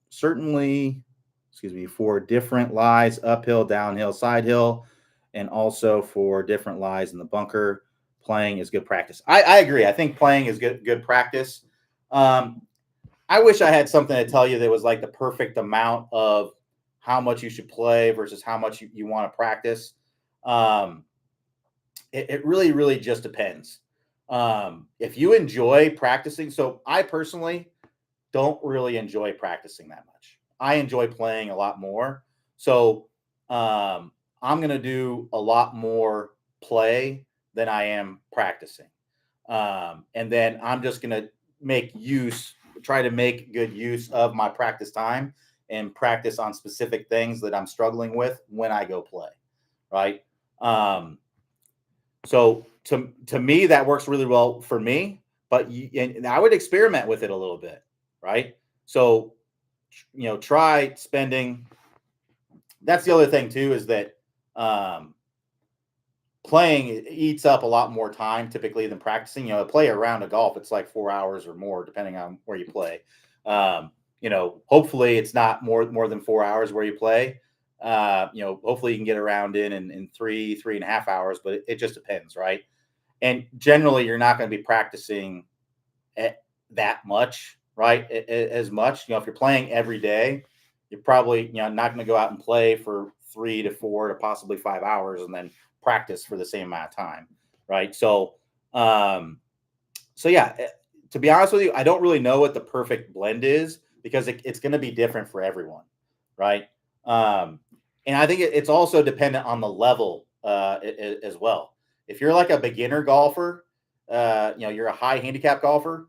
Certainly, excuse me, for different lies, uphill, downhill, side hill, and also for different lies in the bunker, playing is good practice. I agree. I think playing is good practice. Um, I wish I had something to tell you that was like the perfect amount of how much you should play versus how much you want to practice. Um, it really, really just depends. If you enjoy practicing, so I personally don't really enjoy practicing that much. I enjoy playing a lot more. So I'm going to do a lot more play than I am practicing. And then I'm just going to try to make good use of my practice time and practice on specific things that I'm struggling with when I go play. Right. So to me, that works really well for me. But and I would experiment with it a little bit, right? So try spending. That's the other thing too is that um, playing eats up a lot more time typically than practicing. Play a round of golf, it's like 4 hours or more, depending on where you play. Hopefully it's not more than 4 hours where you play. Hopefully you can get around in 3.5 hours, but it just depends, right? And generally, you're not going to be practicing that much, right? As much, if you're playing every day, you're probably not going to go out and play for 3 to 4 to possibly 5 hours and then practice for the same amount of time, right? So yeah, to be honest with you, I don't really know what the perfect blend is because it's going to be different for everyone, right? And I think it's also dependent on the level as well. If you're like a beginner golfer, you're a high handicap golfer,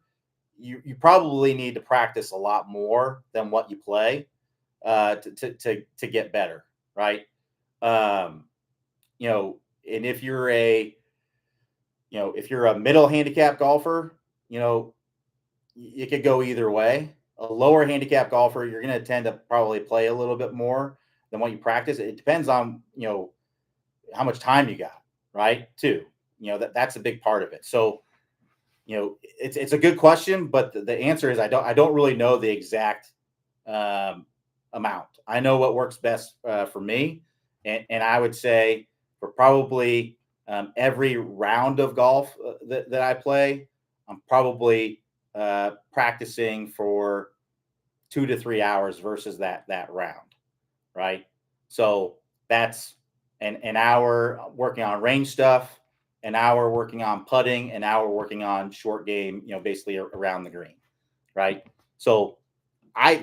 you probably need to practice a lot more than what you play to get better, right? Um, and if you're a middle handicap golfer, it could go either way. A lower handicap golfer, you're going to tend to probably play a little bit more than what you practice. It depends on how much time you got, right? Too, that's a big part of it. So it's a good question, but the answer is I don't really know the exact amount. I know what works best for me, and I would say for probably every round of golf that I play, I'm probably practicing for 2 to 3 hours versus that round, right? So that's an hour working on range stuff, an hour working on putting, an hour working on short game, basically around the green, right? So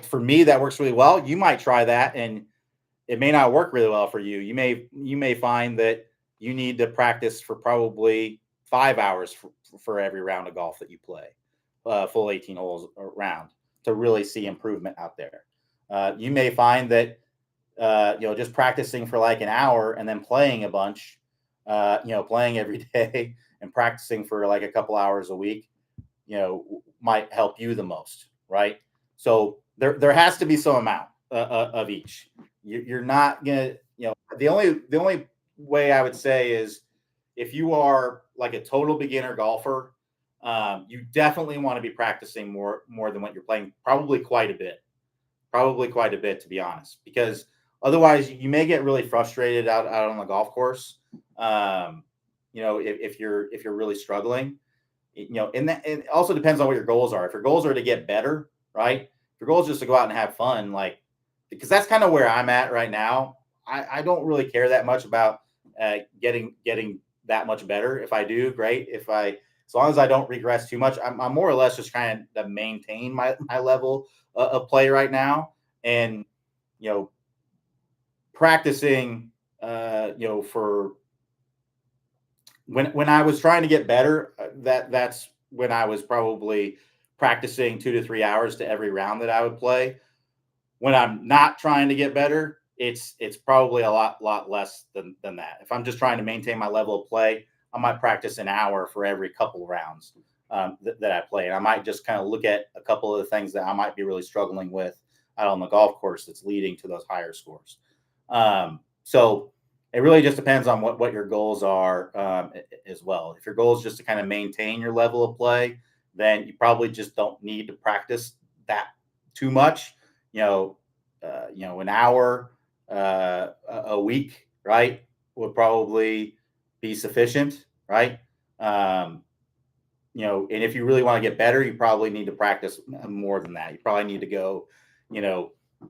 for me, that works really well. You might try that and it may not work really well for you. You may find that you need to practice for probably 5 hours for every round of golf that you play, full 18 holes around to really see improvement out there. You may find that just practicing for like an hour and then playing a bunch, playing every day and practicing for like a couple hours a week, might help you the most, right? So there has to be some amount of each. You're not gonna, the only way I would say is if you are like a total beginner golfer, you definitely want to be practicing more than what you're playing, probably quite a bit, to be honest, because otherwise you may get really frustrated out on the golf course. If you're really struggling, and that it also depends on what your goals are. If your goals are to get better, right? If your goal is just to go out and have fun, like, because that's kind of where I'm at right now. I don't really care that much about getting that much better. If I do, great. As long as I don't regress too much, I'm more or less just trying to maintain my level of play right now, and practicing, for when I was trying to get better, that's when I was probably practicing 2 to 3 hours to every round that I would play. When I'm not trying to get better, it's probably a lot less than that. If I'm just trying to maintain my level of play, I might practice an hour for every couple rounds. that I play. And I might just kind of look at a couple of the things that I might be really struggling with out on the golf course that's leading to those higher scores. So it really just depends on what your goals are as well. If your goal is just to kind of maintain your level of play, then you probably just don't need to practice that too much. An hour a week, right, would probably be sufficient, right? And if you really want to get better, you probably need to practice more than that. You probably need to go,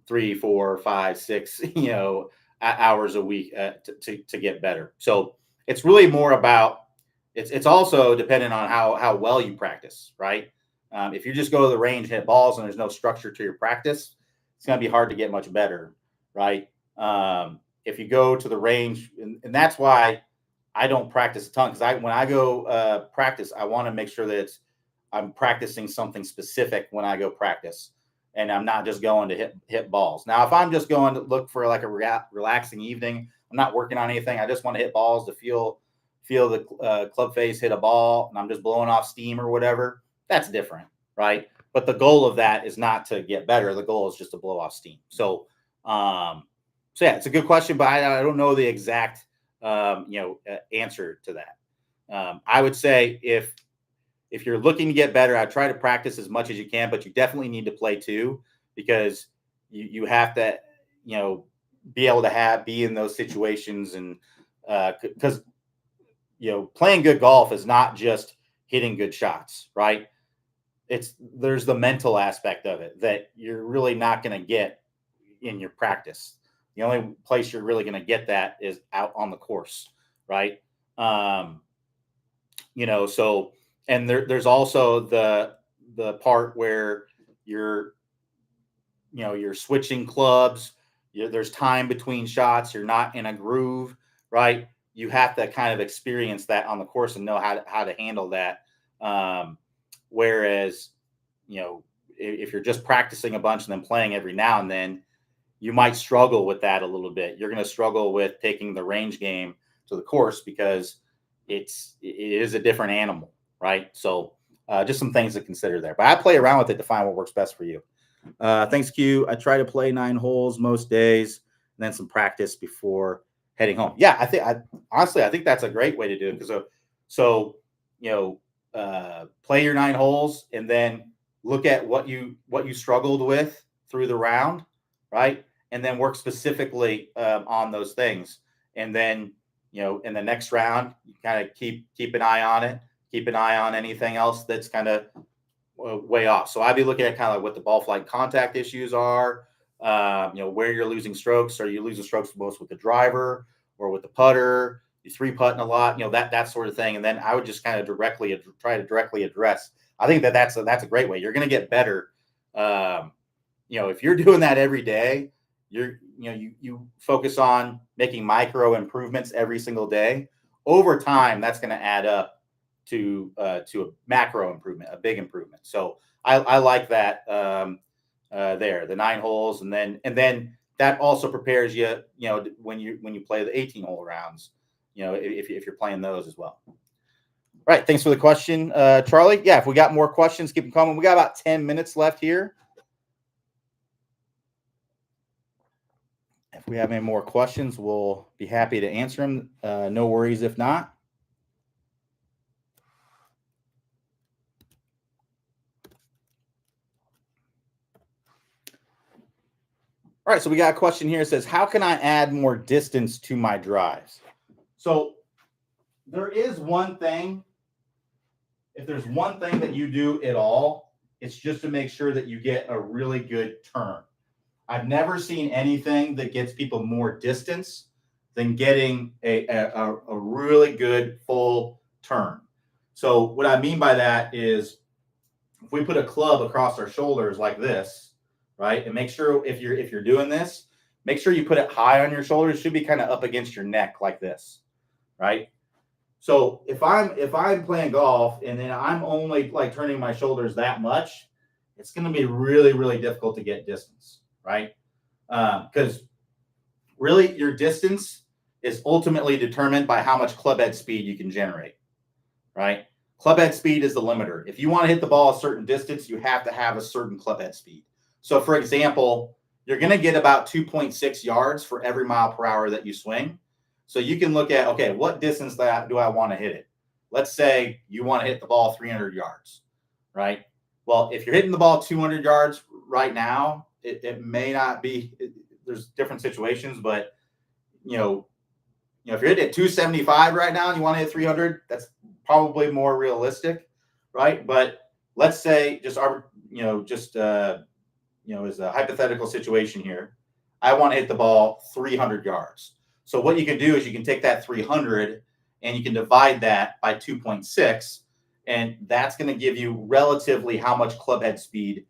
3, 4, 5, 6, hours a week to get better. So it's really more about it's also dependent on how well you practice, right? If you just go to the range, hit balls, and there's no structure to your practice, it's going to be hard to get much better, right? If you go to the range, and that's why I don't practice a ton, because when I go practice, I want to make sure that I'm practicing something specific when I go practice, and I'm not just going to hit balls. Now, if I'm just going to look for like a relaxing evening, I'm not working on anything. I just want to hit balls to feel the club face hit a ball, and I'm just blowing off steam or whatever. That's different, right? But the goal of that is not to get better. The goal is just to blow off steam. So yeah, it's a good question, but I don't know the exact answer to that. I would say if you're looking to get better, I try to practice as much as you can, but you definitely need to play too, because you have to be able to be in those situations, and because playing good golf is not just hitting good shots, right? There's the mental aspect of it that you're really not going to get in your practice. The only place you're really going to get that is out on the course, right? So, and there's also the part where you're switching clubs. There's time between shots. You're not in a groove, right? You have to kind of experience that on the course and know how to handle that. Whereas, if you're just practicing a bunch and then playing every now and then, you might struggle with that a little bit. You're going to struggle with taking the range game to the course because it is a different animal, right? So just some things to consider there. But I play around with it to find what works best for you. Thanks, Q. I try to play 9 holes most days, and then some practice before heading home. Yeah, I think that's a great way to do it, because play your 9 holes and then look at what you struggled with through the round, right? And then work specifically on those things. And then, in the next round, you kind of keep an eye on it, keep an eye on anything else that's kind of way off. So I'd be looking at kind of like what the ball flight contact issues are, where you're losing strokes. Are you losing strokes most with the driver or with the putter? You 3-putting a lot, that sort of thing. And then I would just kind of try to directly address. I think that's a great way. You're going to get better. If you're doing that every day, you focus on making micro improvements every single day. Over time, that's going to add up to a macro improvement, a big improvement. So I like that there, the 9 holes, and then that also prepares you, when you play the 18-hole rounds, if you're playing those as well. Right. Thanks for the question, Charlie. Yeah, if we got more questions, keep them coming. We got about 10 minutes left here. If we have any more questions, we'll be happy to answer them. No worries if not. All right, so we got a question here. It says, how can I add more distance to my drives? So there is one thing. If there's one thing that you do at all, it's just to make sure that you get a really good turn. I've never seen anything that gets people more distance than getting a really good full turn. So what I mean by that is, if we put a club across our shoulders like this, right, and make sure if you're doing this, make sure you put it high on your shoulders. It should be kind of up against your neck like this, right? So if I'm playing golf and then I'm only like turning my shoulders that much, it's going to be really, really difficult to get distance, right? Because really your distance is ultimately determined by how much club head speed you can generate, right? club head speed is the limiter. If you want to hit the ball a certain distance, you have to have a certain club head speed. So for example, you're going to get about 2.6 yards for every mile per hour that you swing. So you can look at, okay, what distance do I want to hit it? Let's say you want to hit the ball 300 yards, right? Well, if you're hitting the ball 200 yards right now, it may not be, there's different situations, but if you're hitting at 275 right now and you want to hit 300, that's probably more realistic, right? But let's say as a hypothetical situation here, I want to hit the ball 300 yards. So what you can do is you can take that 300 and you can divide that by 2.6, and that's going to give you relatively how much club head speed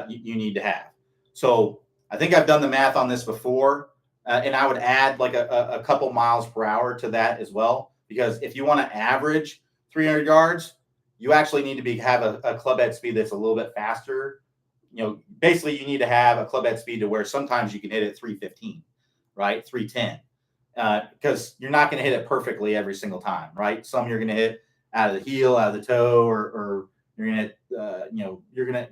you need to have. So I think I've done the math on this before, and I would add like a couple miles per hour to that as well, because if you want to average 300 yards, you actually need to have a club head speed that's a little bit faster. Basically you need to have a club head speed to where sometimes you can hit it 315, right? 310. Because you're not going to hit it perfectly every single time, right? Some you're going to hit out of the heel, out of the toe, or you're going to, you're going to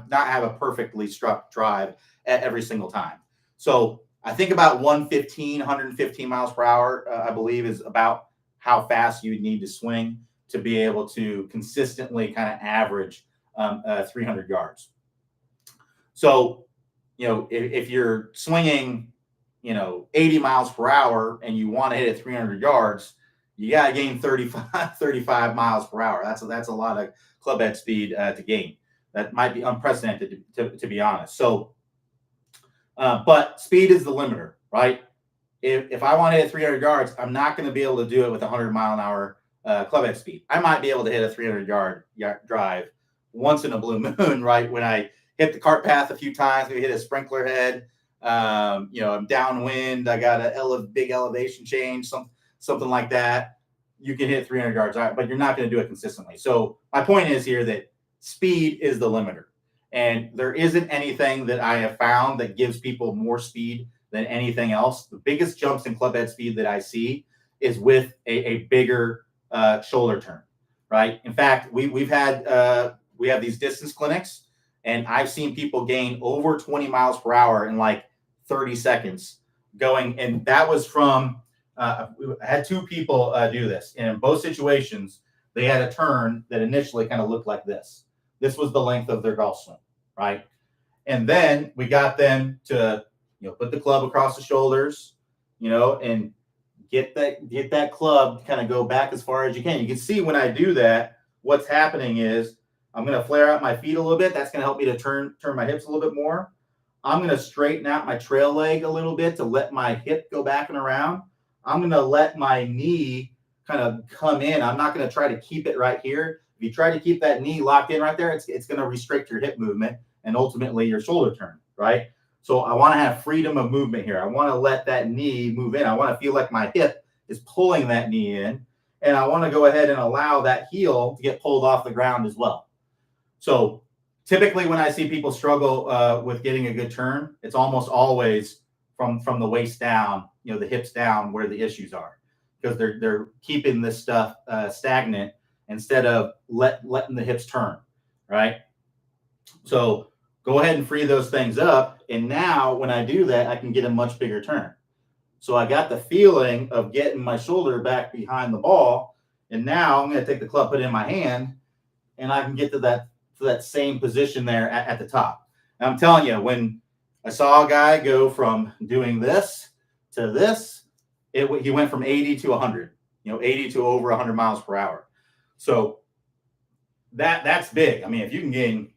not have a perfectly struck drive at every single time. So I think about 115 miles per hour, I believe, is about how fast you need to swing to be able to consistently kind of average 300 yards. So, if you're swinging 80 miles per hour and you want to hit it 300 yards, you got to gain 35 miles per hour. That's a lot of club head speed to gain. That might be unprecedented, to be honest. So, but speed is the limiter, right? If I want to hit 300 yards, I'm not going to be able to do it with 100 mile an hour club head speed. I might be able to hit a 300 yard drive once in a blue moon, right? When I hit the cart path a few times, maybe hit a sprinkler head. I'm downwind. I got a big elevation change, something like that. You can hit 300 yards, but you're not going to do it consistently. So my point is here that speed is the limiter, and there isn't anything that I have found that gives people more speed than anything else. The biggest jumps in club head speed that I see is with a bigger shoulder turn, right? In fact, we have these distance clinics, and I've seen people gain over 20 miles per hour in like 30 seconds going. And that was from, I had two people do this. And in both situations, they had a turn that initially kind of looked like this. This was the length of their golf swing, right? And then we got them to, put the club across the shoulders, and get that club kind of go back as far as you can. You can see when I do that, what's happening is I'm going to flare out my feet a little bit. That's going to help me to turn my hips a little bit more. I'm going to straighten out my trail leg a little bit to let my hip go back and around. I'm going to let my knee kind of come in. I'm not going to try to keep it right here. If you try to keep that knee locked in right there, it's going to restrict your hip movement and ultimately your shoulder turn, right? So I want to have freedom of movement here. I want to let that knee move in. I want to feel like my hip is pulling that knee in, and I want to go ahead and allow that heel to get pulled off the ground as well. So typically when I see people struggle with getting a good turn, it's almost always from the waist down, the hips down, where the issues are, because they're keeping this stuff stagnant instead of letting the hips turn, right? So go ahead and free those things up. And now when I do that, I can get a much bigger turn. So I got the feeling of getting my shoulder back behind the ball. And now I'm going to take the club, put it in my hand, and I can get to that same position there at the top. And I'm telling you, when I saw a guy go from doing this to this, he went from 80 to 100, 80 to over 100 miles per hour. So that's big. I mean, if you can gain,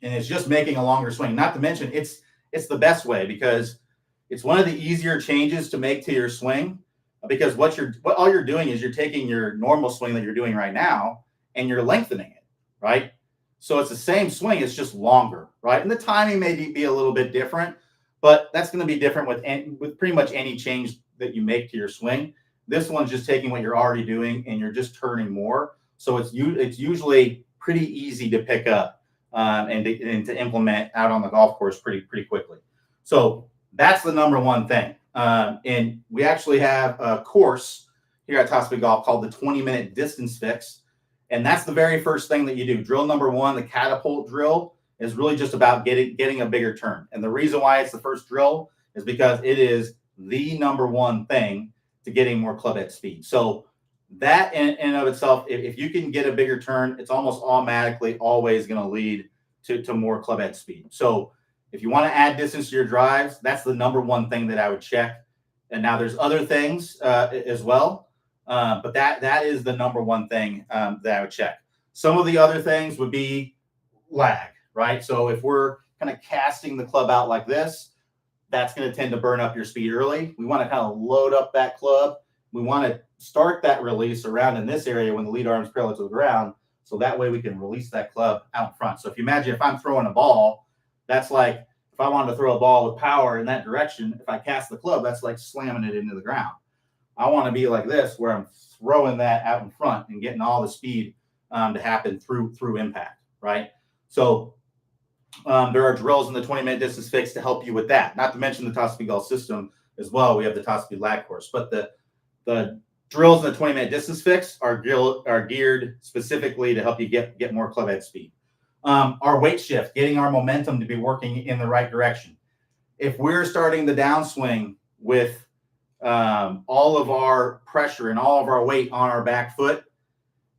and it's just making a longer swing, not to mention it's the best way, because it's one of the easier changes to make to your swing, because what all you're doing is you're taking your normal swing that you're doing right now and you're lengthening it, right? So it's the same swing, it's just longer, right? And the timing may be a little bit different, but that's going to be different with pretty much any change that you make to your swing. This one's just taking what you're already doing and you're just turning more. So it's usually pretty easy to pick up and to implement out on the golf course pretty quickly. So that's the number one thing. And we actually have a course. here at Top Speed Golf called the 20-minute distance fix. And that's the very first thing that you do. Drill number one, the catapult drill, is really just about getting a bigger turn. And the reason why it's the first drill is because it is the number one thing to getting more club head speed. So that in and of itself, if you can get a bigger turn, it's almost automatically always going to lead to more club head speed. So if you want to add distance to your drives, that's the number one thing that I would check. And now there's other things as well, but that is the number one thing that I would check. Some of the other things would be lag, right? So if we're kind of casting the club out like this, that's going to tend to burn up your speed early. We want to kind of load up that club. We want to start that release around in this area when the lead arm is parallel to the ground, so that way we can release that club out front. So if you imagine if I'm throwing a ball, that's like if I wanted to throw a ball with power in that direction, if I cast the club, that's like slamming it into the ground. I want to be like this, where I'm throwing that out in front and getting all the speed to happen through impact, right? So there are drills in the 20-minute distance fix to help you with that. Not to mention the Top Speed Golf system as well. We have the Top Speed lag course, but the drills in the 20-minute distance fix are geared specifically to help you get more club head speed. Our weight shift, getting our momentum to be working in the right direction. If we're starting the downswing with all of our pressure and all of our weight on our back foot,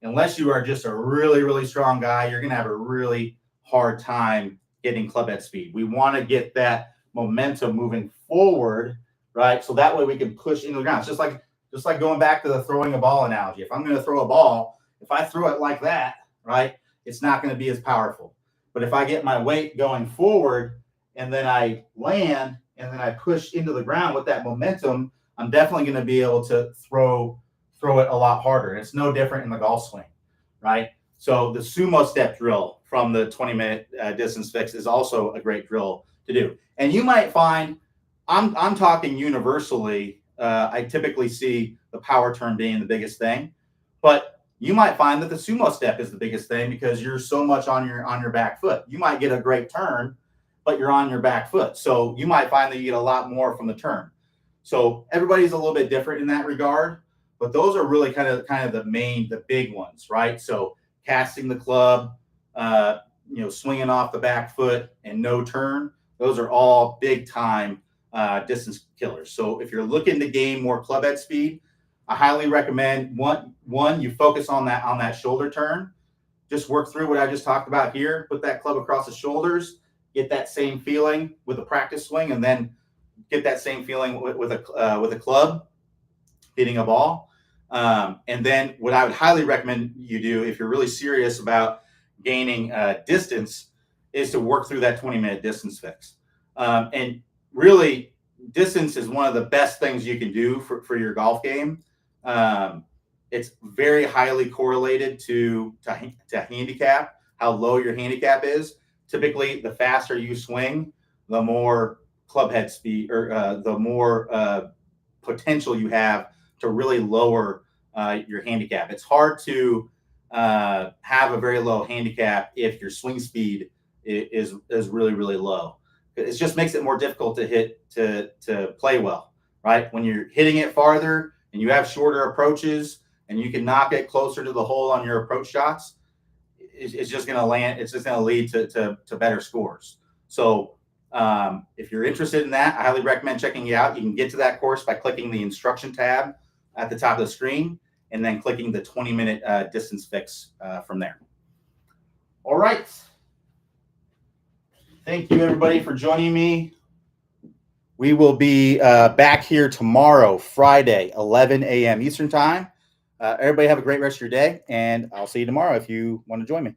unless you are just a really, really strong guy, you're going to have a really hard time getting club head speed. We want to get that momentum moving forward, right? So that way we can push into the ground. It's just like going back to the throwing a ball analogy. If I'm going to throw a ball, if I throw it like that, right, it's not going to be as powerful. But if I get my weight going forward and then I land and then I push into the ground with that momentum, I'm definitely going to be able to throw it a lot harder. And it's no different in the golf swing, right? So the sumo step drill from the 20-minute distance fix is also a great drill to do. And you might find, I'm talking universally, I typically see the power turn being the biggest thing, but you might find that the sumo step is the biggest thing because you're so much on your back foot. You might get a great turn, but you're on your back foot. So you might find that you get a lot more from the turn. So everybody's a little bit different in that regard, but those are really kind of the big ones, right? So casting the club, swinging off the back foot and no turn, those are all big time distance killers. So if you're looking to gain more club head speed, I highly recommend one you focus on that shoulder turn. Just work through what I just talked about here. Put that club across the shoulders, get that same feeling with a practice swing, and then get that same feeling with a club hitting a ball. And then what I would highly recommend you do if you're really serious about gaining distance is to work through that 20-minute distance fix. And really, distance is one of the best things you can do for your golf game. It's very highly correlated to handicap, how low your handicap is. Typically, the faster you swing, the more club head speed or the more potential you have to really lower your handicap. It's hard to have a very low handicap if your swing speed is really, really low. It just makes it more difficult to hit to play well, right? When you're hitting it farther and you have shorter approaches and you can knock it closer to the hole on your approach shots, it's just going to land. It's just going to lead to better scores. So if you're interested in that, I highly recommend checking it out. You can get to that course by clicking the instruction tab at the top of the screen and then clicking the 20-minute distance fix from there. All right. Thank you, everybody, for joining me. We will be back here tomorrow, Friday, 11 a.m. Eastern Time. Everybody have a great rest of your day, and I'll see you tomorrow if you want to join me.